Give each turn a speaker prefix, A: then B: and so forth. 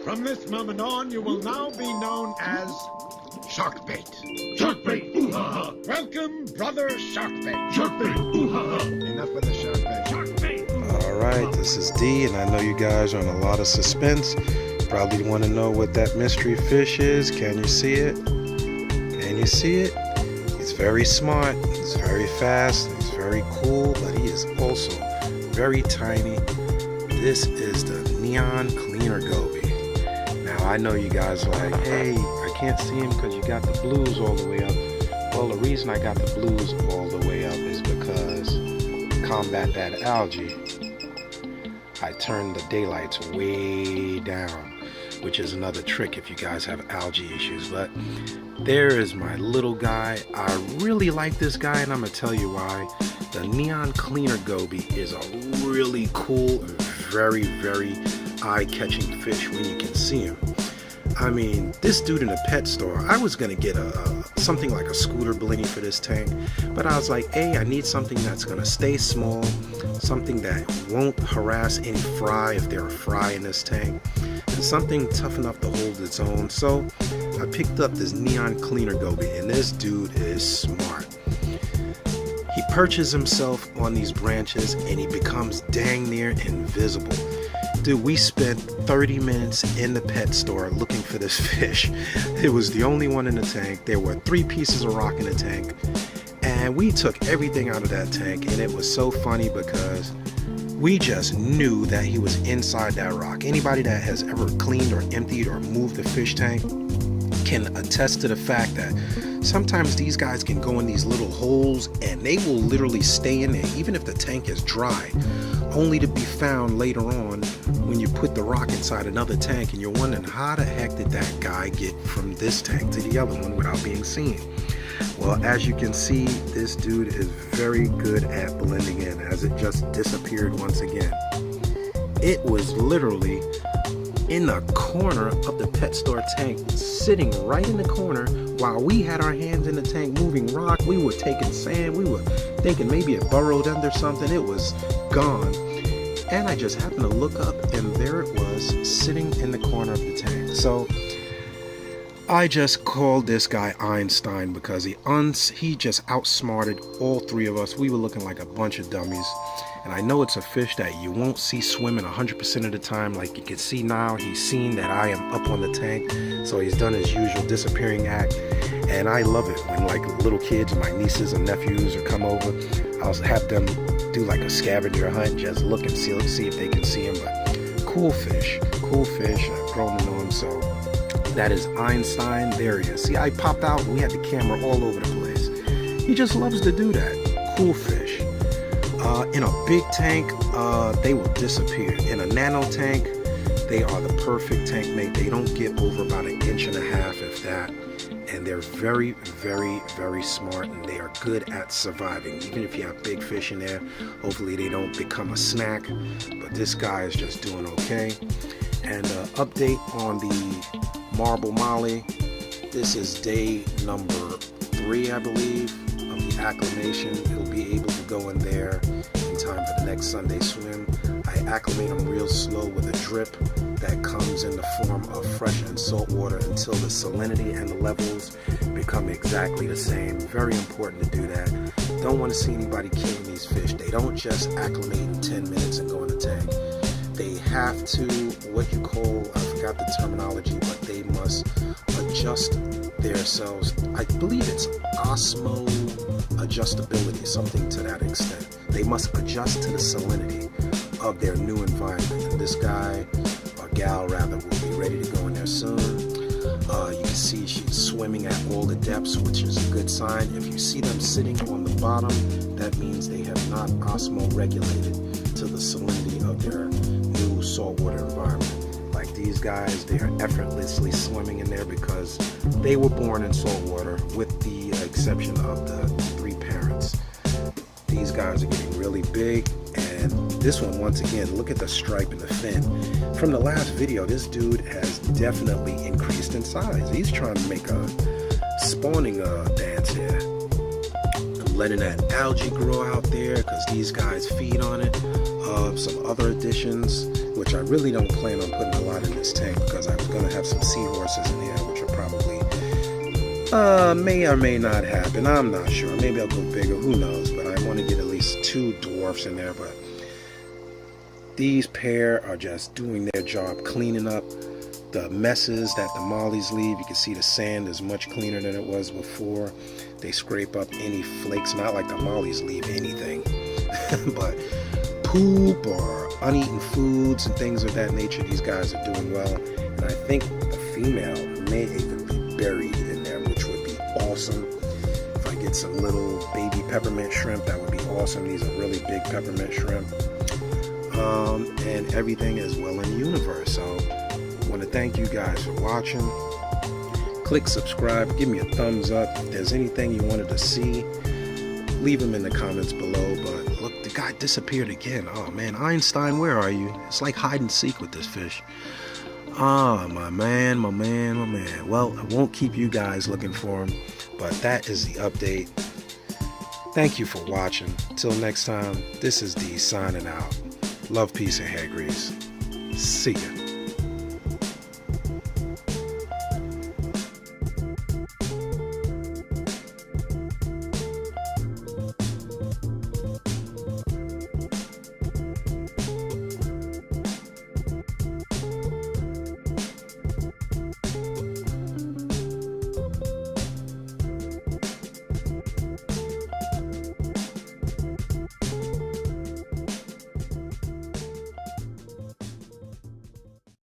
A: From this moment on, you will now be known as Sharkbait.
B: Sharkbait, ooh-ha-ha.
A: Welcome, brother Sharkbait.
B: Sharkbait, ooh-ha-ha.
A: Enough with the Sharkbait.
B: Sharkbait.
C: Alright, this is D, and I know you guys are in a lot of suspense. Probably want to know what that mystery fish is. Can you see it? Can you see it? He's very smart, he's very fast, he's very cool, but he is also very tiny. This is the neon cleaner goby. Now I know you guys are like, hey, I can't see him because you got the blues all the way up. Well, the reason I got the blues all the way up is because to combat that algae, I turned the daylights way down, which is another trick if you guys have algae issues. But there is my little guy. I really like this guy, and I'm gonna tell you why. The neon cleaner goby is a really cool, very, very eye-catching fish when you can see him. I mean, this dude in the pet store, I was gonna get something like a scooter blinny for this tank, but I was like, hey, I need something that's gonna stay small, something that won't harass any fry if there are fry in this tank, and something tough enough to hold its own. So I picked up this neon cleaner goby, and this dude is smart. He perches himself on these branches and he becomes dang near invisible. Dude, we spent 30 minutes in the pet store looking for this fish. It was the only one in the tank. There were 3 pieces of rock in the tank, and we took everything out of that tank, and it was so funny because we just knew that he was inside that rock. Anybody that has ever cleaned or emptied or moved a fish tank can attest to the fact that sometimes these guys can go in these little holes and they will literally stay in there even if the tank is dry, only to be found later on when you put the rock inside another tank and you're wondering how the heck did that guy get from this tank to the other one without being seen. Well, as you can see, this dude is very good at blending in, as it just disappeared once again. It was literally in the corner of the pet store tank, sitting right in the corner while we had our hands in the tank moving rock. We were taking sand, we were thinking maybe it burrowed under something. It was gone, and I just happened to look up and there it was, sitting in the corner of the tank. So I just called this guy Einstein because he just outsmarted all 3 of us. We were looking like a bunch of dummies. And I know it's a fish that you won't see swimming 100% of the time. Like you can see now, he's seen that I am up on the tank, so he's done his usual disappearing act. And I love it when like little kids, my nieces and nephews, or come over. I'll have them do like a scavenger hunt, just look and see if they can see him. But cool fish. I've grown to know him. So that is Einstein. There he is. See, I popped out. We had the camera all over the place. He just loves to do that. Cool fish. In a big tank, they will disappear. In a nano tank, they are the perfect tank mate. They don't get over about 1.5 inches, if that. And they're very, very, very smart, and they are good at surviving. Even if you have big fish in there, hopefully they don't become a snack. But this guy is just doing okay. And update on the Marble Molly. This is day number 3, I believe, of the acclimation. He'll be able to go in there in time for the next Sunday swim. I acclimate him real slow with a drip that comes in the form of fresh and salt water until the salinity and the levels become exactly the same. Very important to do that. Don't want to see anybody killing these fish. They don't just acclimate in 10 minutes and go in the tank. They have to, what you call, I forgot the terminology, but they must adjust themselves. I believe it's osmo adjustability, something to that extent. They must adjust to the salinity of their new environment. And this guy, or gal rather, will be ready to go in there soon. You can see she's swimming at all the depths, which is a good sign. If you see them sitting on the bottom, that means they have not osmo-regulated to the salinity of their new saltwater environment. Like these guys, they are effortlessly swimming in there because they were born in saltwater, with the exception of the 3 parents. These guys are getting really big, and this one, once again, look at the stripe and the fin. From the last video, this dude has definitely increased in size. He's trying to make a spawning dance here. I'm letting that algae grow out there because these guys feed on it. Some other additions, which I really don't plan on putting a lot in this tank because I was going to have some seahorses in here, which will probably may or may not happen. I'm not sure. Maybe I'll go bigger. Who knows? But I want to get at least 2 dwarfs in there. But these pair are just doing their job, cleaning up the messes that the mollies leave. You can see the sand is much cleaner than it was before. They scrape up any flakes, not like the mollies leave anything, but poop or uneaten foods and things of that nature. These guys are doing well, and I think the female may even be buried in there, which would be awesome. If I get some little baby peppermint shrimp, that would be awesome. These are really big peppermint shrimp. And everything is well in the universe. So I want to thank you guys for watching. Click subscribe, give me a thumbs up. If there's anything you wanted to see, leave them in the comments below. But look, the guy disappeared again. Oh man, Einstein, where are you? It's like hide and seek with this fish. Ah, my man. Well, I won't keep you guys looking for him, but that is the update. Thank you for watching. Till next time, this is D signing out. Love, peace, and hair grease. See ya.